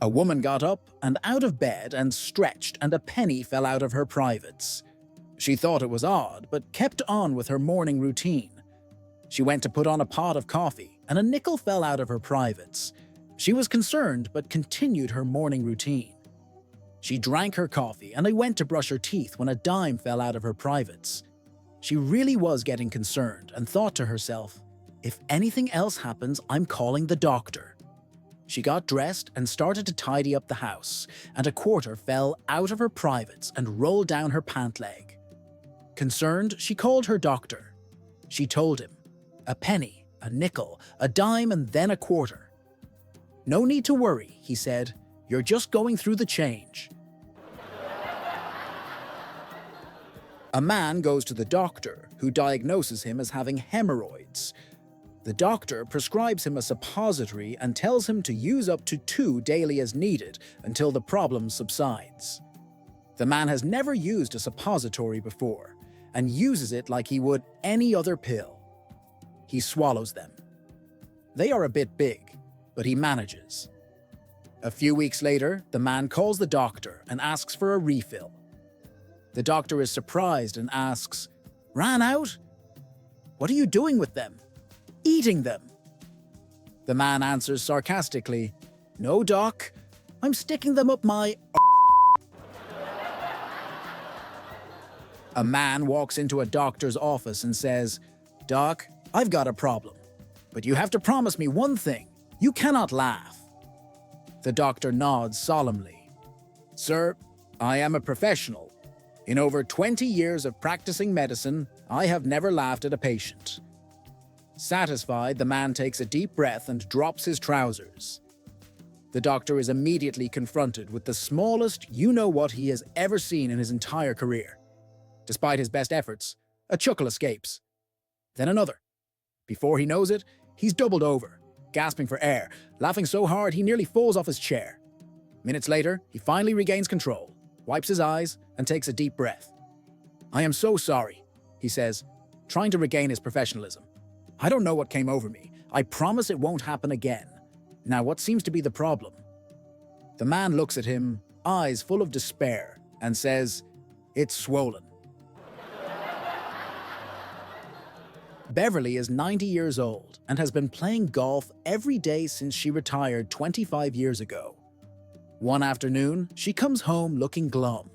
A woman got up and out of bed and stretched, and a penny fell out of her privates. She thought it was odd, but kept on with her morning routine. She went to put on a pot of coffee, and a nickel fell out of her privates. She was concerned, but continued her morning routine. She drank her coffee and went to brush her teeth when a dime fell out of her privates. She really was getting concerned and thought to herself, if anything else happens, I'm calling the doctor. She got dressed and started to tidy up the house, and a quarter fell out of her privates and rolled down her pant leg. Concerned, she called her doctor. She told him, a penny, a nickel, a dime, and then a quarter. No need to worry, he said. You're just going through the change. A man goes to the doctor, who diagnoses him as having hemorrhoids. The doctor prescribes him a suppository and tells him to use up to 2 daily as needed until the problem subsides. The man has never used a suppository before and uses it like he would any other pill. He swallows them. They are a bit big, but he manages. A few weeks later, the man calls the doctor and asks for a refill. The doctor is surprised and asks, "Ran out? What are you doing with them?" "Eating them." The man answers sarcastically, "No, doc, I'm sticking them up my..." A man walks into a doctor's office and says, "Doc, I've got a problem, but you have to promise me one thing. You cannot laugh." The doctor nods solemnly. "Sir, I am a professional. In over 20 years of practicing medicine, I have never laughed at a patient." Satisfied, the man takes a deep breath and drops his trousers. The doctor is immediately confronted with the smallest you-know-what he has ever seen in his entire career. Despite his best efforts, a chuckle escapes. Then another. Before he knows it, he's doubled over, gasping for air, laughing so hard he nearly falls off his chair. Minutes later, he finally regains control, wipes his eyes, and takes a deep breath. "I am so sorry," he says, trying to regain his professionalism. "I don't know what came over me. I promise it won't happen again. Now, what seems to be the problem?" The man looks at him, eyes full of despair, and says, "It's swollen." Beverly is 90 years old and has been playing golf every day since she retired 25 years ago. One afternoon, she comes home looking glum.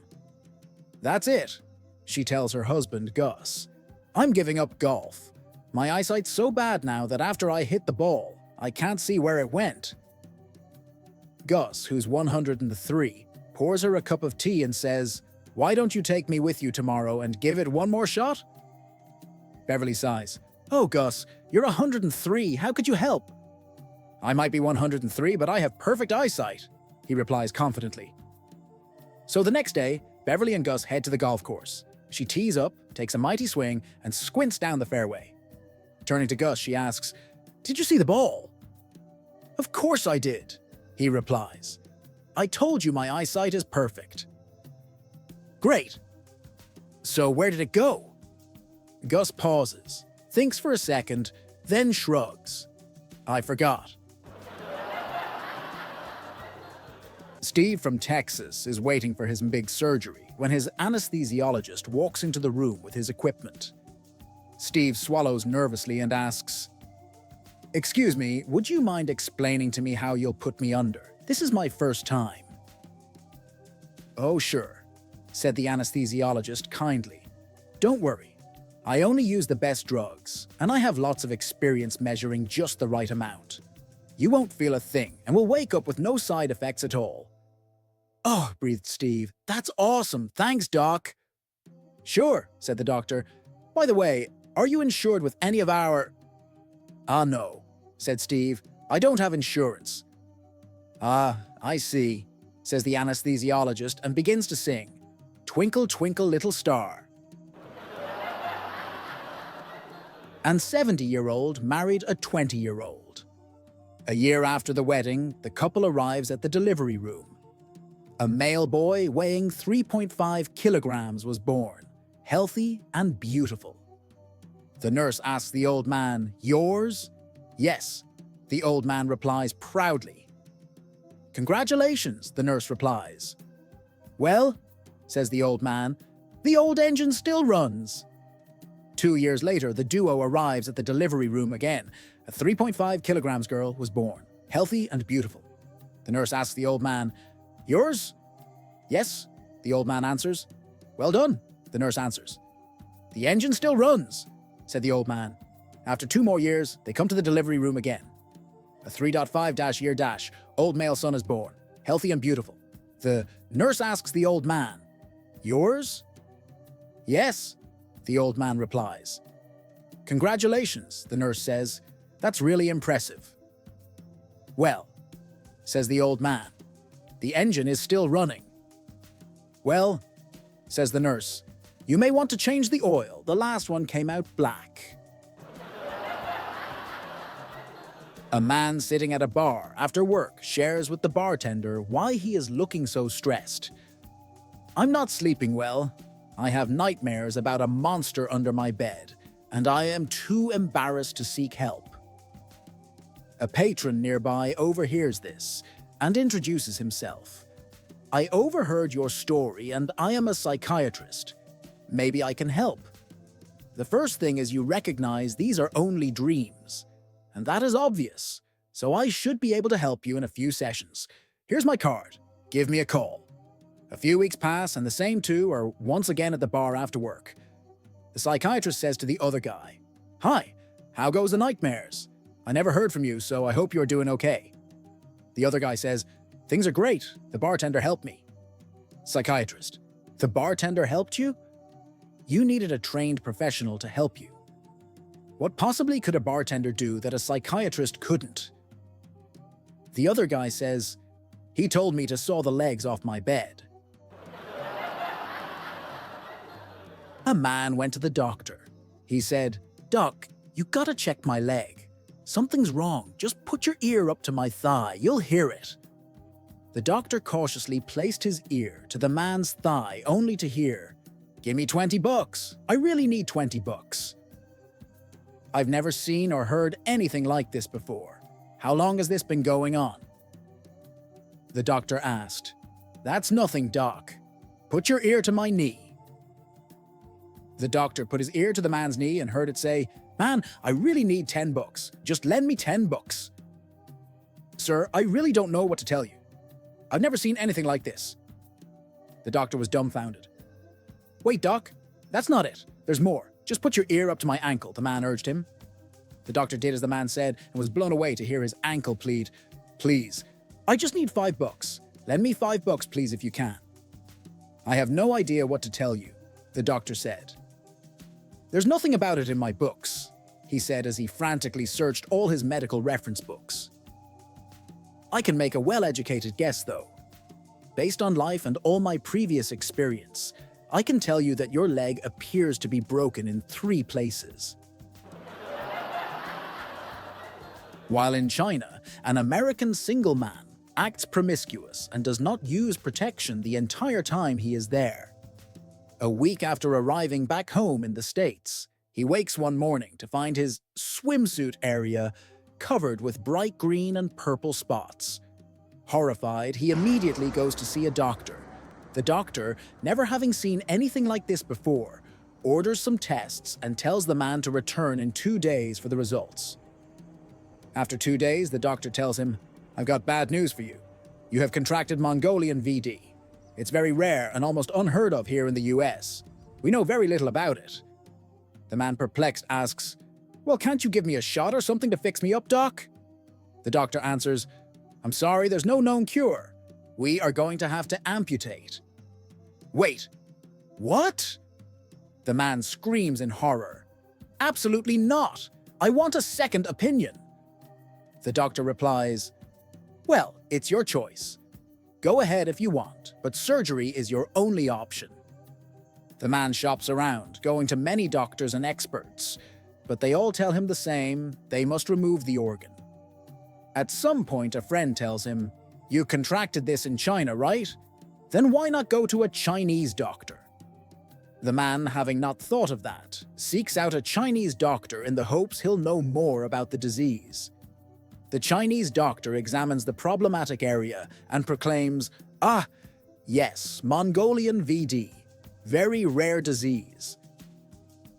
"That's it," she tells her husband, Gus. "I'm giving up golf. My eyesight's so bad now that after I hit the ball, I can't see where it went." Gus, who's 103, pours her a cup of tea and says, "Why don't you take me with you tomorrow and give it one more shot?" Beverly sighs. "Oh, Gus, you're 103. How could you help?" "I might be 103, but I have perfect eyesight," he replies confidently. So the next day, Beverly and Gus head to the golf course. She tees up, takes a mighty swing, and squints down the fairway. Turning to Gus, she asks, "Did you see the ball?" "Of course I did," he replies. "I told you my eyesight is perfect." "Great. So where did it go?" Gus pauses, thinks for a second, then shrugs. "I forgot." Steve from Texas is waiting for his big surgery when his anesthesiologist walks into the room with his equipment. Steve swallows nervously and asks, "Excuse me, would you mind explaining to me how you'll put me under? This is my first time." "Oh, sure," said the anesthesiologist kindly. "Don't worry. I only use the best drugs, and I have lots of experience measuring just the right amount. You won't feel a thing and will wake up with no side effects at all." "Oh," breathed Steve, "that's awesome. Thanks, Doc." "Sure," said the doctor. "By the way, are you insured with any of our..." "Ah, no," said Steve. "I don't have insurance." "Ah, I see," says the anesthesiologist and begins to sing, "Twinkle, Twinkle, Little Star." And 70-year-old married a 20-year-old. A year after the wedding, the couple arrives at the delivery room. A male boy weighing 3.5 kilograms was born, healthy and beautiful. The nurse asks the old man, "Yours?" "Yes," the old man replies proudly. "Congratulations," the nurse replies. "Well," says the old man, "the old engine still runs." 2 years later, the duo arrives at the delivery room again. A 3.5 kilograms girl was born, healthy and beautiful. The nurse asks the old man, "Yours?" "Yes," the old man answers. "Well done," the nurse answers. "The engine still runs," said the old man. After 2 more years, they come to the delivery room again. A 3.5-year dash, old male son is born, healthy and beautiful. The nurse asks the old man, "Yours?" "Yes," the old man replies. "Congratulations," the nurse says. "That's really impressive." "Well," says the old man, "the engine is still running." "Well," says the nurse, "you may want to change the oil. The last one came out black." A man sitting at a bar after work shares with the bartender why he is looking so stressed. "I'm not sleeping well. I have nightmares about a monster under my bed, and I am too embarrassed to seek help." A patron nearby overhears this and introduces himself. "I overheard your story and I am a psychiatrist. Maybe I can help. The first thing is you recognize these are only dreams. And that is obvious, so I should be able to help you in a few sessions. Here's my card. Give me a call." A few weeks pass and the same two are once again at the bar after work. The psychiatrist says to the other guy, "Hi, how goes the nightmares? I never heard from you, so I hope you're doing okay." The other guy says, "Things are great. The bartender helped me." Psychiatrist, "The bartender helped you? You needed a trained professional to help you. What possibly could a bartender do that a psychiatrist couldn't?" The other guy says, "He told me to saw the legs off my bed." A man went to the doctor. He said, "Doc, you gotta check my leg. Something's wrong. Just put your ear up to my thigh. You'll hear it." The doctor cautiously placed his ear to the man's thigh only to hear, "Give me $20. I really need $20. "I've never seen or heard anything like this before. How long has this been going on?" The doctor asked, "That's nothing, Doc. Put your ear to my knee." The doctor put his ear to the man's knee and heard it say, "Man, I really need $10. Just lend me $10. "Sir, I really don't know what to tell you. I've never seen anything like this." The doctor was dumbfounded. "Wait, Doc, that's not it. There's more. Just put your ear up to my ankle," the man urged him. The doctor did as the man said and was blown away to hear his ankle plead, "Please, I just need $5. Lend me $5, please, if you can." "I have no idea what to tell you," the doctor said. "There's nothing about it in my books," he said as he frantically searched all his medical reference books. "I can make a well-educated guess, though. Based on life and all my previous experience, I can tell you that your leg appears to be broken in 3 places." While in China, an American single man acts promiscuous and does not use protection the entire time he is there. A week after arriving back home in the States, he wakes one morning to find his swimsuit area covered with bright green and purple spots. Horrified, he immediately goes to see a doctor. The doctor, never having seen anything like this before, orders some tests and tells the man to return in 2 days for the results. After 2 days, the doctor tells him, "I've got bad news for you. You have contracted Mongolian VD. It's very rare and almost unheard of here in the US. We know very little about it." The man, perplexed, asks, "Well, can't you give me a shot or something to fix me up, Doc?" The doctor answers, "I'm sorry, there's no known cure. We are going to have to amputate." "Wait, what?" The man screams in horror. "Absolutely not! I want a second opinion." The doctor replies, "Well, it's your choice. Go ahead if you want, but surgery is your only option." The man shops around, going to many doctors and experts, but they all tell him the same: they must remove the organ. At some point, a friend tells him, "You contracted this in China, right? Then why not go to a Chinese doctor?" The man, having not thought of that, seeks out a Chinese doctor in the hopes he'll know more about the disease. The Chinese doctor examines the problematic area and proclaims, "Ah, yes, Mongolian VD. Very rare disease."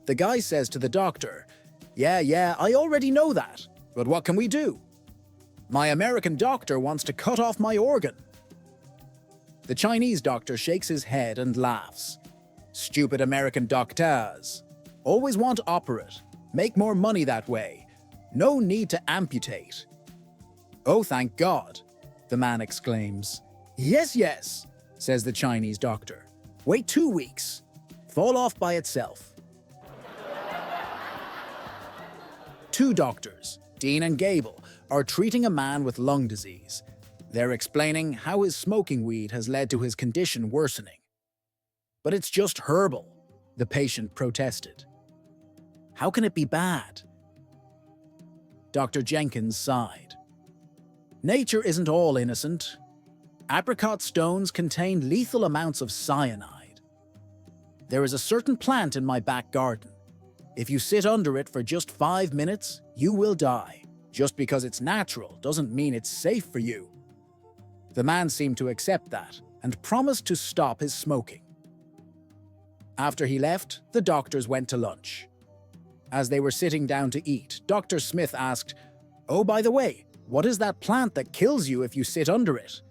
The guy says to the doctor, Yeah, I already know that, but what can we do? My American doctor wants to cut off my organ." The Chinese doctor shakes his head and laughs. "Stupid American doctors. Always want to operate. Make more money that way. No need to amputate." "Oh, thank God," the man exclaims. Yes, says the Chinese doctor. "Wait 2 weeks. Fall off by itself." Two doctors, Dean and Gable, are treating a man with lung disease. They're explaining how his smoking weed has led to his condition worsening. "But it's just herbal," the patient protested. "How can it be bad?" Dr. Jenkins sighed. "Nature isn't all innocent. Apricot stones contain lethal amounts of cyanide. There is a certain plant in my back garden. If you sit under it for just 5 minutes, you will die. Just because it's natural doesn't mean it's safe for you." The man seemed to accept that and promised to stop his smoking. After he left, the doctors went to lunch. As they were sitting down to eat, Dr. Smith asked, "Oh, by the way, what is that plant that kills you if you sit under it?"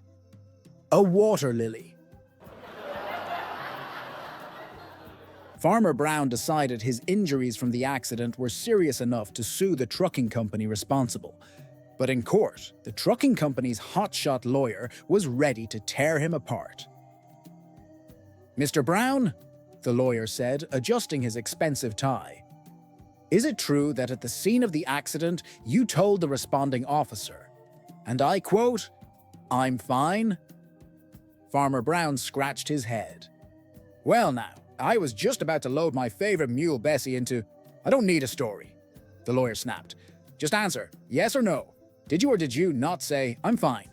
"A water lily." Farmer Brown decided his injuries from the accident were serious enough to sue the trucking company responsible. But in court, the trucking company's hotshot lawyer was ready to tear him apart. "Mr. Brown," the lawyer said, adjusting his expensive tie, "is it true that at the scene of the accident you told the responding officer, and I quote, 'I'm fine'?" Farmer Brown scratched his head. "Well now, I was just about to load my favorite mule Bessie into—" "I don't need a story," the lawyer snapped. "Just answer, yes or no. Did you or did you not say, 'I'm fine'?"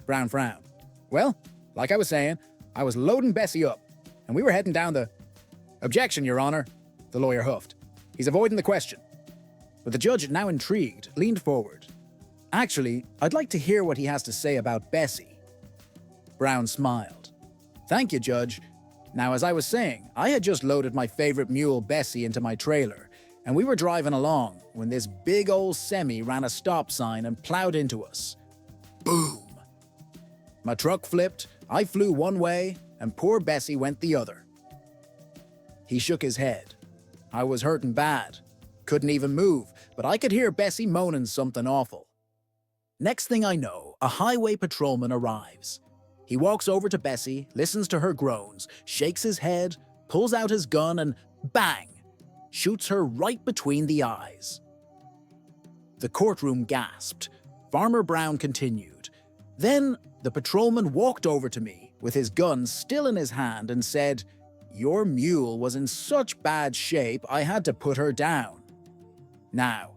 Brown frowned. "Well, like I was saying, I was loading Bessie up, and we were heading down the—" "Objection, Your Honor," the lawyer huffed. "He's avoiding the question." But the judge, now intrigued, leaned forward. "Actually, I'd like to hear what he has to say about Bessie." Brown smiled. "Thank you, Judge. Now, as I was saying, I had just loaded my favorite mule Bessie into my trailer, and we were driving along when this big old semi ran a stop sign and plowed into us. Boom! My truck flipped, I flew one way, and poor Bessie went the other." He shook his head. "I was hurting bad. Couldn't even move, but I could hear Bessie moaning something awful. Next thing I know, a highway patrolman arrives. He walks over to Bessie, listens to her groans, shakes his head, pulls out his gun, and bang! Shoots her right between the eyes." The courtroom gasped. Farmer Brown continued. "Then the patrolman walked over to me, with his gun still in his hand, and said, 'Your mule was in such bad shape I had to put her down.' Now,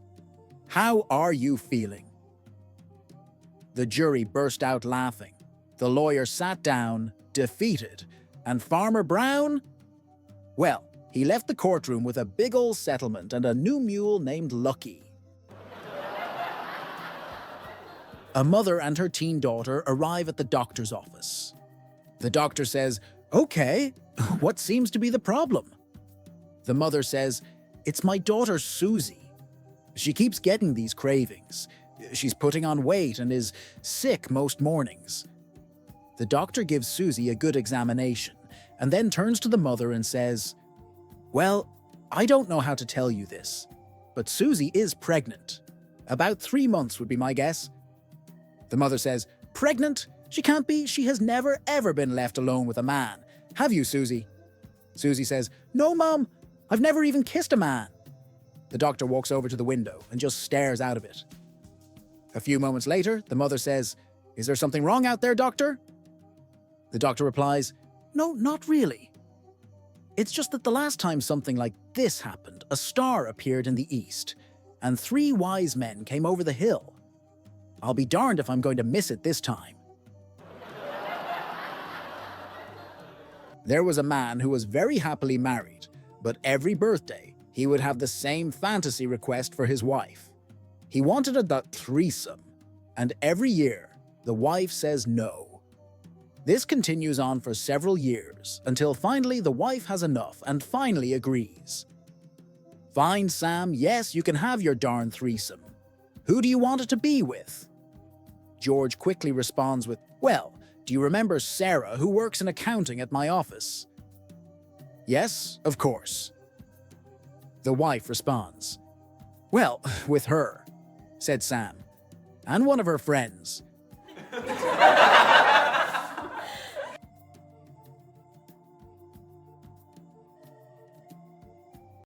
how are you feeling?" The jury burst out laughing. The lawyer sat down, defeated, and Farmer Brown? Well, he left the courtroom with a big old settlement and a new mule named Lucky. A mother and her teen daughter arrive at the doctor's office. The doctor says, "Okay, what seems to be the problem?" The mother says, "It's my daughter Susie. She keeps getting these cravings. She's putting on weight and is sick most mornings." The doctor gives Susie a good examination and then turns to the mother and says, "Well, I don't know how to tell you this, but Susie is pregnant. About 3 months would be my guess." The mother says, "Pregnant? She can't be. She has never ever been left alone with a man. Have you, Susie?" Susie says, "No, Mom. I've never even kissed a man." The doctor walks over to the window and just stares out of it. A few moments later, the mother says, "Is there something wrong out there, doctor?" The doctor replies, "No, not really. It's just that the last time something like this happened, a star appeared in the east, and 3 wise men came over the hill. I'll be darned if I'm going to miss it this time." There was a man who was very happily married, but every birthday he would have the same fantasy request for his wife. He wanted a threesome, and every year, the wife says no. This continues on for several years, until finally the wife has enough and finally agrees. "Fine, Sam, yes, you can have your darn threesome. Who do you want it to be with?" George quickly responds with, "Well, do you remember Sarah, who works in accounting at my office?" "Yes, of course." The wife responds, "Well, with her," said Sam, "and one of her friends."